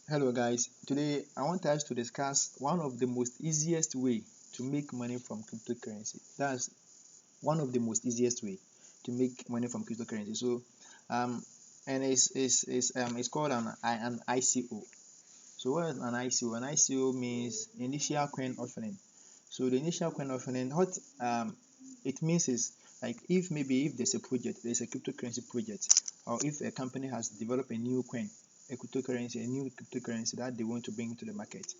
Hello guys, today I want us to discuss one of the most easiest way to make money from cryptocurrency. That's one of the most easiest way to make money from cryptocurrency. Um, and it's called an ICO. So what is an ICO? An ICO means initial coin offering. So the initial coin offering, what it means is like if there's a project, there's a cryptocurrency project, or if a company has developed a new coin, a new cryptocurrency that they want to bring to the market,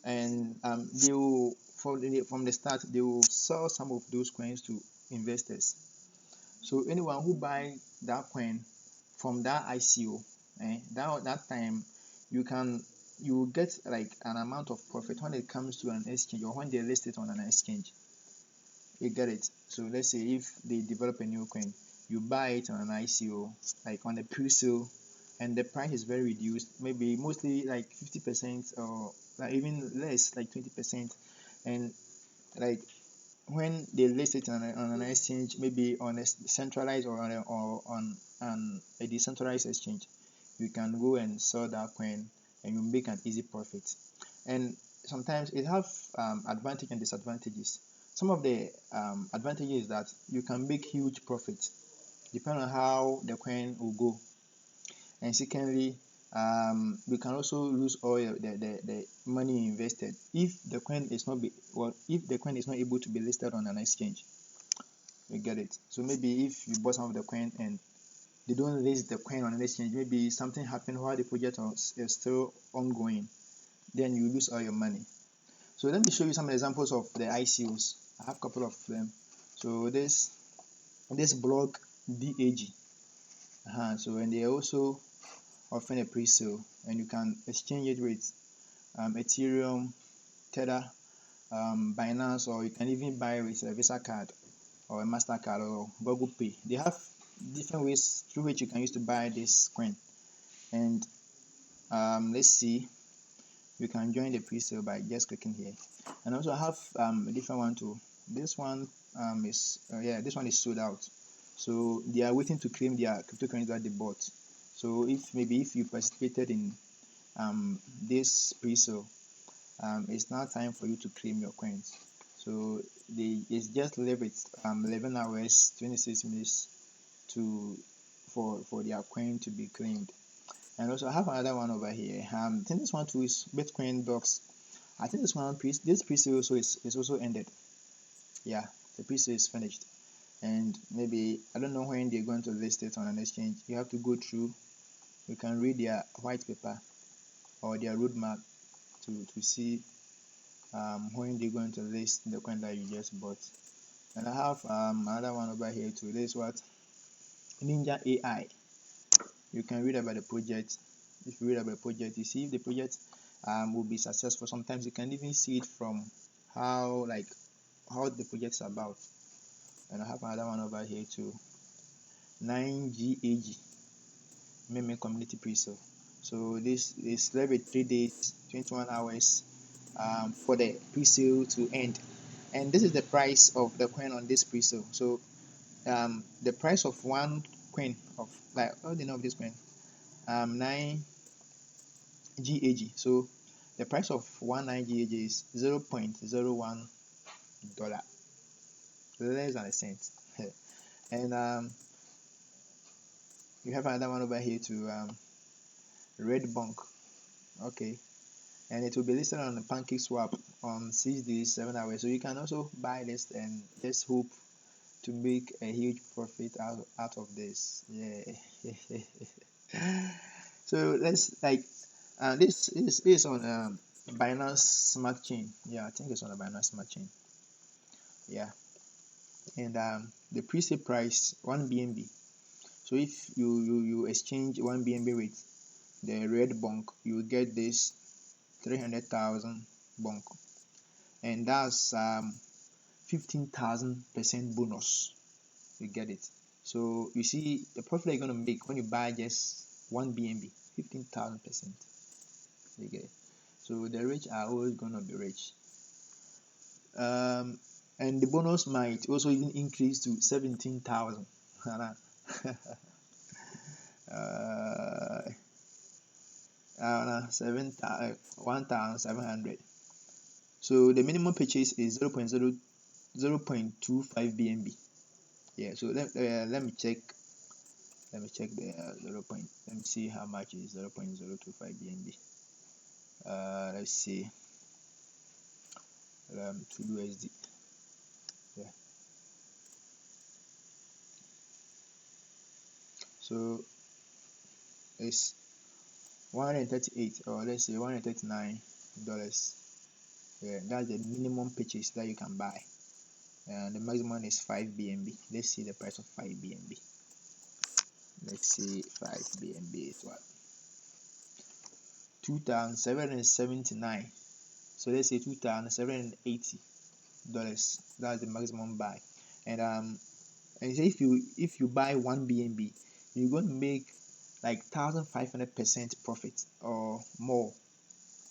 and they will from the start they will sell some of those coins to investors. So anyone who buy that coin from that ICO, that time you can you will get like an amount of profit when it comes to an exchange or when they list it on an exchange. You get it? So let's say if they develop a new coin, you buy it on an ICO, like on the pre-sale, and the price is very reduced, maybe mostly like 50% or like even less, like 20%. And like when they list it on an exchange, maybe on a centralized or on a decentralized exchange, you can go and sell that coin and you make an easy profit. And sometimes it have advantage and disadvantages. Some of the advantages is that you can make huge profit depending on how the coin will go. And secondly, you can also lose all the money invested if the coin is not if the coin is not able to be listed on an exchange. You get it? So maybe if you bought some of the coin and they don't list the coin on an exchange, maybe something happened while the project is still ongoing, then you lose all your money. So let me show you some examples of the ICOs. I have a couple of them. So this block DAG. So and they also offering a pre-sale, and you can exchange it with Ethereum, Tether, Binance, or you can even buy with a Visa card or a MasterCard or Google Pay. They have different ways through which you can use to buy this coin. And let's see, you can join the pre-sale by just clicking here. And also I have a different one too. This one this one is sold out. So they are waiting to claim their cryptocurrency that they bought. So if you participated in this pre-sale, it's now time for you to claim your coins. So it's just leave it 11 hours 26 minutes to for their coin to be claimed. And also I have another one over here. I think this one too is Bitcoin docs. I think this pre-sale also is also ended. Yeah, the pre-sale is finished. And maybe I don't know when they're going to list it on an exchange. You have to go through. You can read their white paper or their roadmap to see when they're going to list the coin that you just bought. And I have another one over here too. This is what Ninja AI. You can read about the project. If you read about the project, you see if the project will be successful. Sometimes you can even see it from how the project is about. And I have another one over here too. 9GAG Meme Community Pre-sale. So this is left with 3 days, 21 hours for the pre-sale to end. And this is the price of the coin on this pre-sale. So the price of one coin of like what do you know of this coin? 9GAG. So the price of 9GAG is $0.01, less than a cent. And you have another one over here to Red Bunk. Okay, and it will be listed on the Pancake Swap on 6 days 7 hours. So you can also buy this and just hope to make a huge profit out of this. Yeah. So let's like this is on Binance Smart Chain. Yeah, I think it's on the Binance Smart Chain. Yeah, and the pre-sale price 1 BNB. So if you exchange 1 BNB with the red bunk, you will get this 300,000 bunk, and that's 15,000% bonus. You get it? So you see the profit you're gonna make when you buy just 1 BNB, 15,000%. You get it? So the rich are always gonna be rich. And the bonus might also even increase to 17,000. 1,700. So the minimum purchase is 0.25 BNB. Yeah, so let me check. Let me check the let me see how much is 0.025 BNB. Let's see. 2 USD. Yeah. So it's 138, or let's say $139. Yeah, that's the minimum purchase that you can buy. And the maximum is 5 BNB. Let's see the price of 5 BNB. Let's see 5 BNB is what? $2,779. So let's say $2,780. That's the maximum buy. And if you buy 1 BNB, you're going to make like 1,500% profit or more.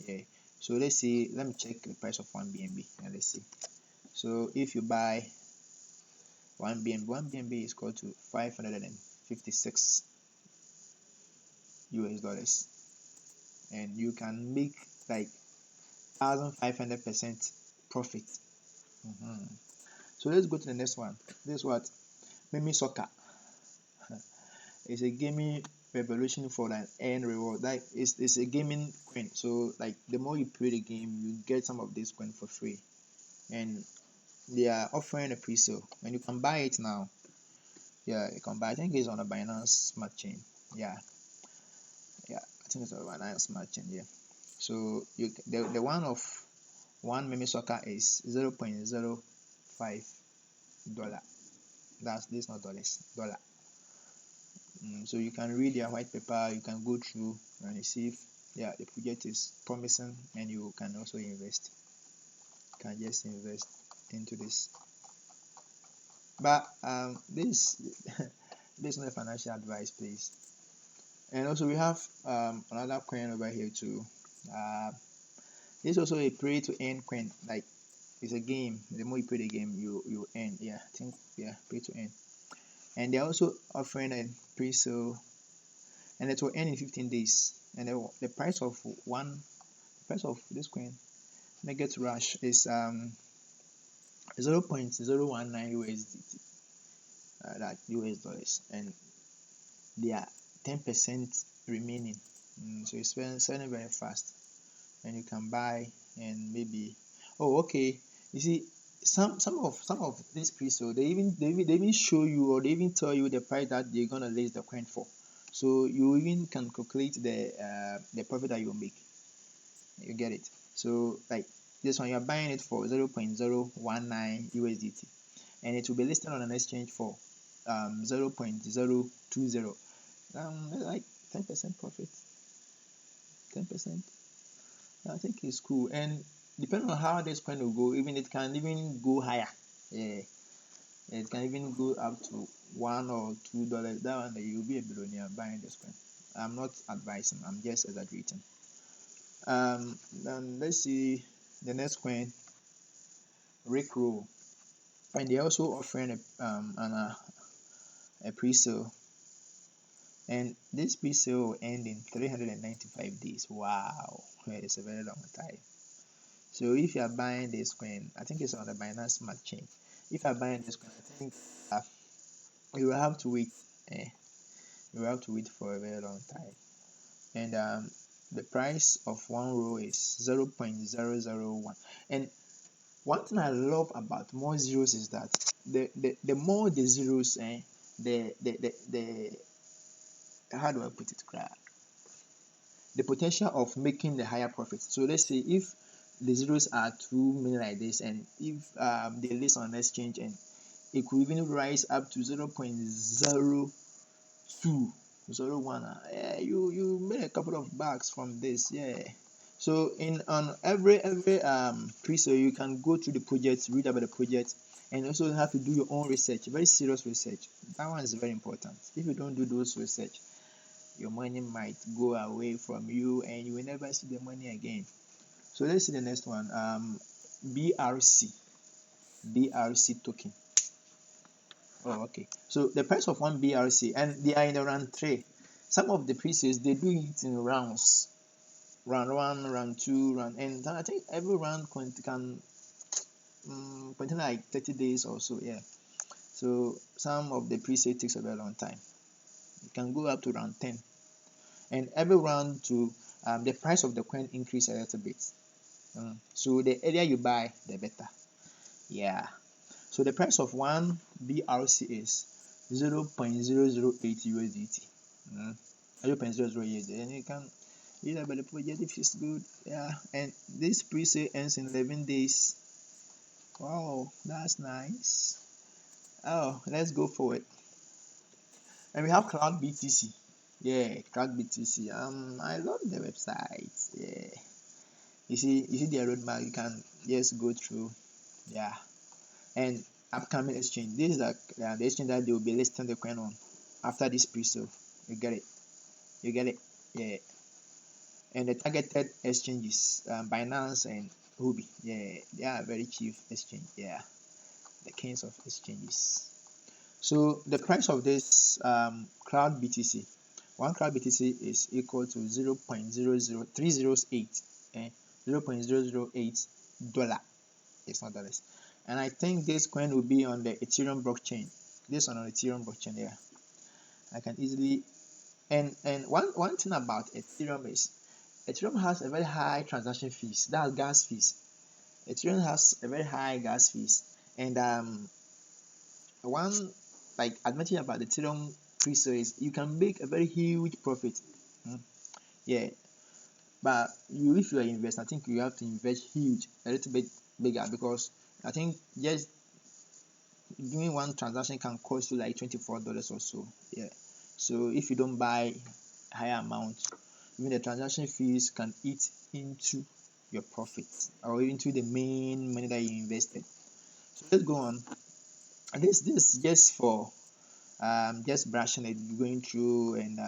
Yeah. So let's see. Let me check the price of 1 BNB and let's see. So if you buy 1 BNB is equal to 556 US dollars, and you can make like 1,500% profit. So let's go to the next one. This is what? Mimi Soccer. It's a gaming revolution for an earn reward. Like it's a gaming coin. So like the more you play the game, you get some of this coin for free. And they are offering a pre-sale, and you can buy it now. Yeah, you can buy. I think it's on a Binance Smart Chain. Yeah, I think it's on a Binance Smart Chain. Yeah. So the one of one Mimi Soccer is $0.05. That's this, not dollars, dollar. So you can read their white paper, you can go through and see if the project is promising, and you can also invest. You can just invest into this. But this this is not financial advice, please. And also we have another coin over here too. This is also a pay to earn coin. Like it's a game. The more you play the game, you earn. Yeah, I think pay to earn. And they're also offering a pre-sale, and it will end in 15 days. And the price of this coin, Nugget Rush, is 0.019 USDT, that US dollars, and they are 10% remaining. So it's selling very fast, and you can buy and maybe. Oh, okay. You see, some of this pre-sale, they even show you, or they even tell you the price that they're gonna list the coin for. So you even can calculate the profit that you make. You get it? So like this one, you're buying it for 0.019 USDT, and it will be listed on an exchange for 0.020. Like 10% profit. 10%. I think it's cool, and depending on how this coin will go, it can even go higher. Yeah, it can even go up to $1 or $2. That one, you'll be a billionaire buying this coin. I'm not advising. I'm just exaggerating. Then let's see the next coin, Rickroll, and they're also offering a pre-sale, and this pre-sale will end in 395 days. Wow, it's a very long time. So if you are buying this coin, I think it's on the Binance Smart Chain. If you are buying this coin, I think you will have to wait. You will have to wait for a very long time. And the price of one row is 0.001. And one thing I love about more zeros is that the more the zeros, the how do I put it? The potential of making the higher profit. So let's say if the zeros are too many like this, and if they list on exchange, and it could even rise up to 0.0201. You made a couple of bucks from this. Yeah. So on every pre-sale, you can go through the project, read about the project, and also have to do your own research, very serious research. That one is very important. If you don't do those research, your money might go away from you, and you will never see the money again. So let's see the next one. BRC token. Oh, okay. So the price of one BRC, and they are in the round 3. Some of the pre-sales, they do it in rounds. round 1, round 2, round, and I think every round can contain like 30 days or so. Yeah. So some of the pre-sale takes a very long time. You can go up to round 10, and every round to the price of the coin increase a little bit. So the earlier you buy, the better. Yeah. So the price of one BRC is 0.008 USDT. 0.008, and you can either by the project if it's good. Yeah. And this pre-sale ends in 11 days. Wow, that's nice. Oh, let's go for it. And we have Cloud BTC. Yeah, Cloud BTC. I love the website. Yeah. You see their roadmap. You can just go through. Yeah. And upcoming exchange. This is the exchange that they will be listing the coin on after this pre-sale. You get it. You get it. Yeah. And the targeted exchanges, Binance and Huobi. Yeah, they are very cheap exchange. Yeah, the kings of exchanges. So the price of this Cloud BTC, one Cloud BTC is equal to 0.00308, 0.008 dollar. It's not dollars. And I think this coin will be on the Ethereum blockchain. This one on the Ethereum blockchain. Yeah, I can easily. And one thing about Ethereum is Ethereum has a very high transaction fees. That's gas fees. Ethereum has a very high gas fees. And one like advantage about the Ethereum pre-sale is you can make a very huge profit. Yeah, but if you are investing, I think you have to invest huge, a little bit bigger, because I think just doing one transaction can cost you like $24 or so. Yeah, so if you don't buy higher amount, even the transaction fees can eat into your profit or into the main money that you invested. So let's go on. And this is just for just brushing it, going through, and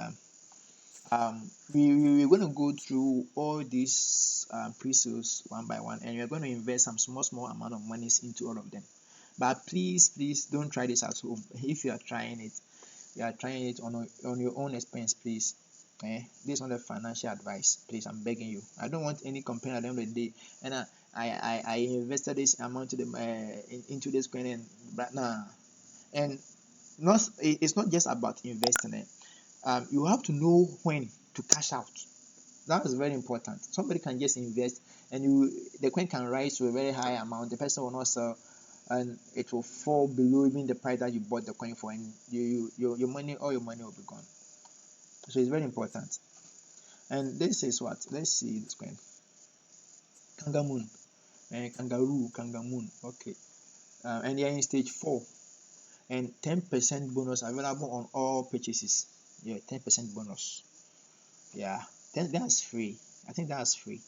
we're going to go through all these pre-sales one by one, and we're going to invest some small amount of monies into all of them. But please don't try this at home. If you are trying it on your own expense, please. This is not a financial advice, please. I'm begging you. I don't want any complaint at the end of the day. And I invested this amount to into this coin, and but nah. And it's not just about investing it. You have to know when to cash out. That is very important. Somebody can just invest, and the coin can rise to a very high amount. The person will not sell, and it will fall below even the price that you bought the coin for, and your money, all your money will be gone. So it's very important. And this is what? Let's see this coin. Kangamoon, Kangamoon. Okay. And they are in stage 4, and 10% bonus available on all purchases. Yeah, 10% bonus. Yeah, that's free. I think that's free.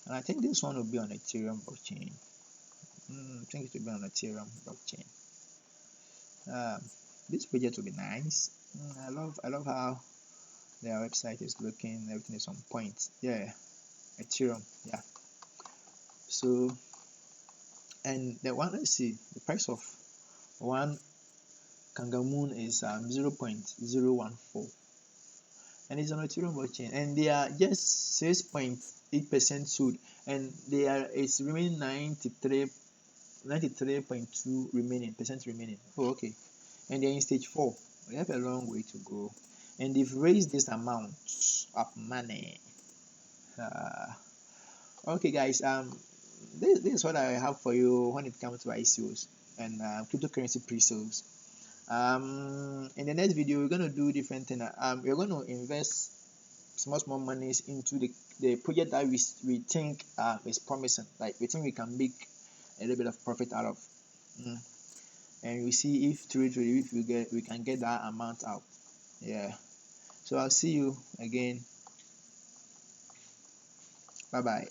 And I think this one will be on Ethereum blockchain. I think it will be on Ethereum blockchain. This project will be nice. I love how their website is looking. Everything is on point. Yeah, Ethereum. Yeah. So, and the one, let's see, the price of one Kangamoon is 0.014, and it's on Ethereum blockchain, and they are just 6.8% sold, and it's remaining 93.2 remaining. Oh, okay. And they're in stage 4. We have a long way to go, and they've raised this amount of money. Okay, guys. This is what I have for you when it comes to ICOs and cryptocurrency pre-sales. In the next video, we're going to do different things. We're going to invest small monies into the project that we think is promising. Like we think we can make a little bit of profit out of, and we see if we can get that amount out. Yeah. So I'll see you again. Bye bye.